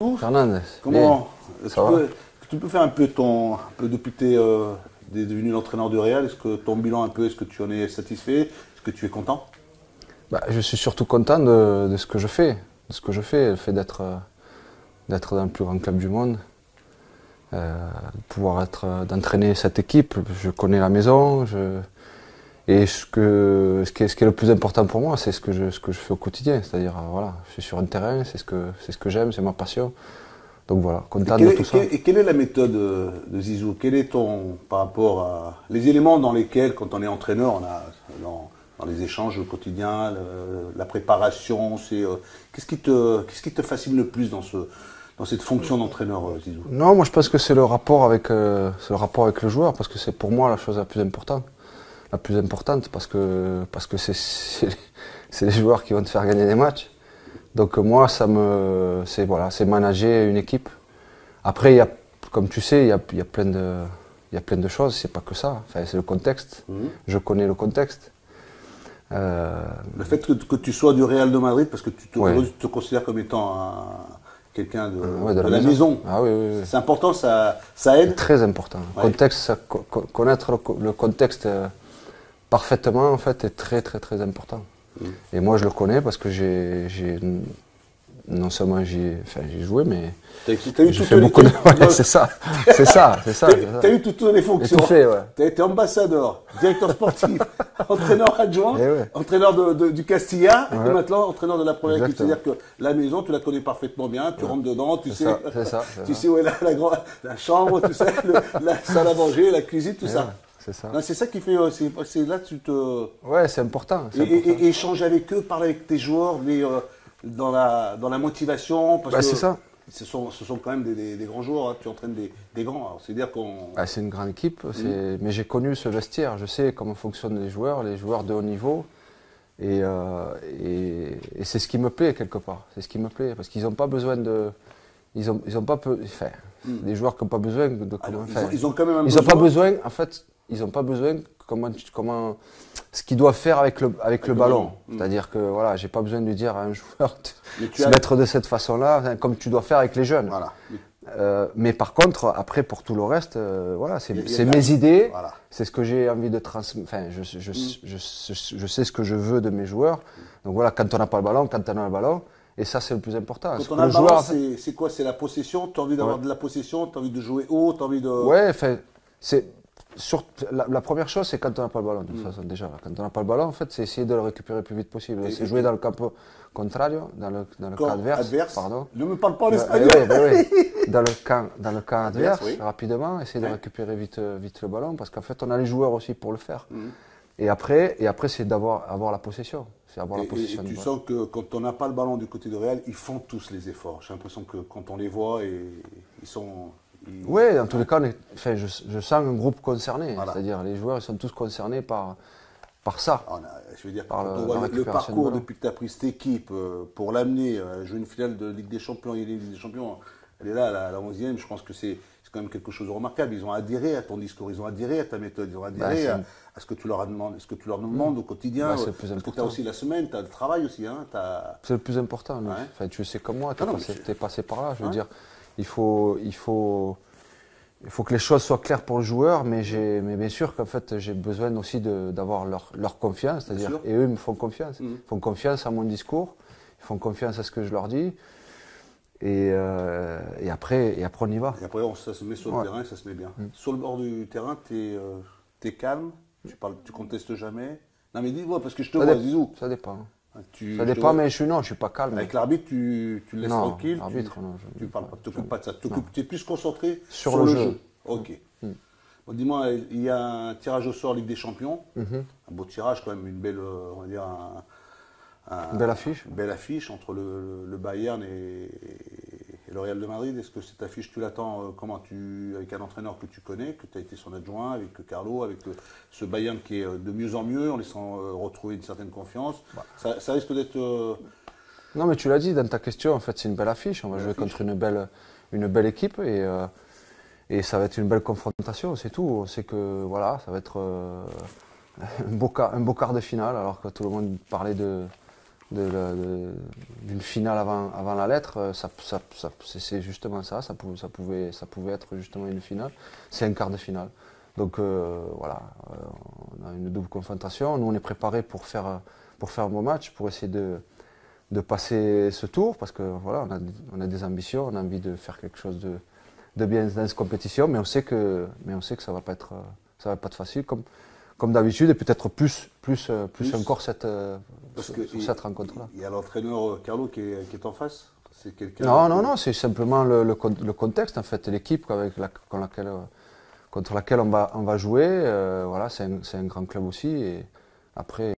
Fernandez. Comment Ça va? tu peux faire un peu depuis que tu es devenu l'entraîneur du Real, est-ce que ton bilan un peu, est-ce que tu en es satisfait? Est-ce que tu es content? Je suis surtout content de ce que je fais. De ce que je fais, le fait d'être dans le plus grand club du monde, de pouvoir d'entraîner cette équipe. Je connais la maison. Et ce qui est le plus important pour moi, c'est ce que je fais au quotidien. C'est-à-dire, voilà, je suis sur un terrain, c'est ce que j'aime, c'est ma passion. Donc voilà, content de tout ça. Et quelle est la méthode de Zizou? Quel est par rapport à les éléments dans lesquels, quand on est entraîneur, on a dans les échanges quotidiens, la préparation, qu'est-ce qui te fascine le plus dans cette fonction d'entraîneur, Zizou? Non, moi je pense que c'est le rapport avec le joueur, parce que c'est pour moi la chose la plus importante. Parce que c'est les joueurs qui vont te faire gagner des matchs. Donc moi c'est manager une équipe. Après comme tu sais, il y a plein de choses, c'est pas que ça. Enfin, c'est le contexte. Je connais le contexte. Le fait que tu sois du Real de Madrid, parce que tu te considères comme étant quelqu'un de la maison. Ah oui, oui, oui. C'est important, ça aide. C'est très important. Ouais. Contexte, connaître le contexte parfaitement, en fait, est très très très important. Et moi je le connais parce que non seulement j'ai joué, mais j'ai fait beaucoup de... Ouais, c'est ça. T'as eu toutes les fonctions. Tout fait, ouais. T'as été ambassadeur, directeur sportif, entraîneur adjoint, Ouais. entraîneur du Castilla, Ouais. et maintenant entraîneur de la première équipe. Exactement. C'est-à-dire que la maison, tu la connais parfaitement bien, tu rentres dedans, tu sais, C'est ça. où est la chambre, tu sais, la salle à manger, la cuisine, tout ça. Ouais, c'est ça. C'est ça qui fait, c'est là que tu te... Ouais, c'est important. Et échanger avec eux, parler avec tes joueurs, dans la motivation, parce que c'est ça. ce sont quand même des grands joueurs, hein. Tu entraînes des grands. Alors, c'est-dire qu'on... C'est une grande équipe, mais j'ai connu ce vestiaire, je sais comment fonctionnent les joueurs de haut niveau, et c'est ce qui me plaît quelque part. C'est ce qui me plaît, parce qu'ils n'ont pas besoin de... Ils ont pas des joueurs qui n'ont pas besoin de... Ils ont quand même un Ils n'ont pas besoin, en fait, ils n'ont pas besoin ce qu'ils doivent faire avec le ballon. C'est-à-dire que voilà, j'ai pas besoin de dire à un joueur de se mettre de cette façon-là, comme tu dois faire avec les jeunes. Voilà. Mais par contre, après pour tout le reste, voilà, c'est mes idées, voilà. C'est ce que j'ai envie de transmettre. Enfin, je sais ce que je veux de mes joueurs. Donc voilà, quand on n'a pas le ballon, quand on a le ballon, et ça c'est le plus important. Quand on a le ballon, c'est quoi? C'est la possession. Tu as envie d'avoir de la possession, tu as envie de jouer haut, tu as envie de... Ouais, enfin, la première chose, c'est quand on n'a pas le ballon, de toute façon, déjà. Quand on n'a pas le ballon, en fait, c'est essayer de le récupérer le plus vite possible. C'est jouer dans le campo contrario, dans le camp adverse. Pardon. Ne me parle pas en espagnol. Dans le camp adverse, oui. Rapidement, essayer de récupérer vite le ballon, parce qu'en fait, on a les joueurs aussi pour le faire. Et après, c'est avoir la possession. C'est avoir la possession. Et tu sens que quand on n'a pas le ballon du côté du Real, ils font tous les efforts. J'ai l'impression que quand on les voit, ils sont... Oui, dans tous les cas, je sens un groupe concerné. Voilà. C'est-à-dire les joueurs ils sont tous concernés par ça. Je veux dire, Par quand on voit le parcours de depuis que tu as pris cette équipe pour l'amener à jouer une finale de Ligue des Champions, Ligue des Champions, elle est là, la 11e, je pense que c'est quand même quelque chose de remarquable. Ils ont adhéré à ton discours, ils ont adhéré à ta méthode, ils ont adhéré à ce que tu leur demandes au quotidien. C'est le plus parce que tu as important. aussi la semaine, tu as le travail aussi. Hein, c'est le plus important. Ouais. Enfin, tu sais comme moi, tu es passé par là. Je veux Ouais. dire, il faut que les choses soient claires pour le joueur, mais bien sûr qu'en fait j'ai besoin aussi d'avoir leur confiance, c'est-à-dire, et eux ils me font confiance. Ils font confiance à mon discours, ils font confiance à ce que je leur dis, et après on y va. Et après ça se met sur le terrain et ça se met bien. Sur le bord du terrain, tu es calme, tu contestes jamais. Non mais dis-moi, parce que je te vois, Zizou. Ça dépend. Ça Ça dépend, mais je suis pas calme. Avec l'arbitre, tu le laisses tranquille. L'arbitre, non. Tu parles pas, tu t'occupes pas de ça. Tu es plus concentré sur le jeu. Ok. Bon, dis-moi, il y a un tirage au sort Ligue des Champions. Un beau tirage quand même, une belle, on va dire, Belle affiche. Une belle affiche entre le Bayern et le Real de Madrid. Est-ce que cette affiche, tu l'attends avec un entraîneur que tu connais, que tu as été son adjoint, avec Carlo, avec ce Bayern qui est de mieux en mieux, en laissant retrouver une certaine confiance. Ça risque d'être... Non, mais tu l'as dit dans ta question, en fait, c'est une belle affiche. On va jouer contre une belle équipe et ça va être une belle confrontation, c'est tout. On sait que voilà, ça va être un beau quart de finale, alors que tout le monde parlait de d'une finale avant la lettre, c'est justement ça, ça pouvait être justement une finale, c'est un quart de finale. Donc voilà, on a une double confrontation, nous on est préparé pour faire un bon match, pour essayer de passer ce tour, parce que voilà, on a des ambitions, on a envie de faire quelque chose de bien dans cette compétition, mais on sait que ça va pas être facile, comme d'habitude, et peut-être plus encore cette rencontre-là. Il y a l'entraîneur Carlo qui est en face. C'est quelqu'un. Non, c'est simplement le contexte, en fait, l'équipe contre laquelle on va jouer. Voilà, c'est un grand club aussi, et après.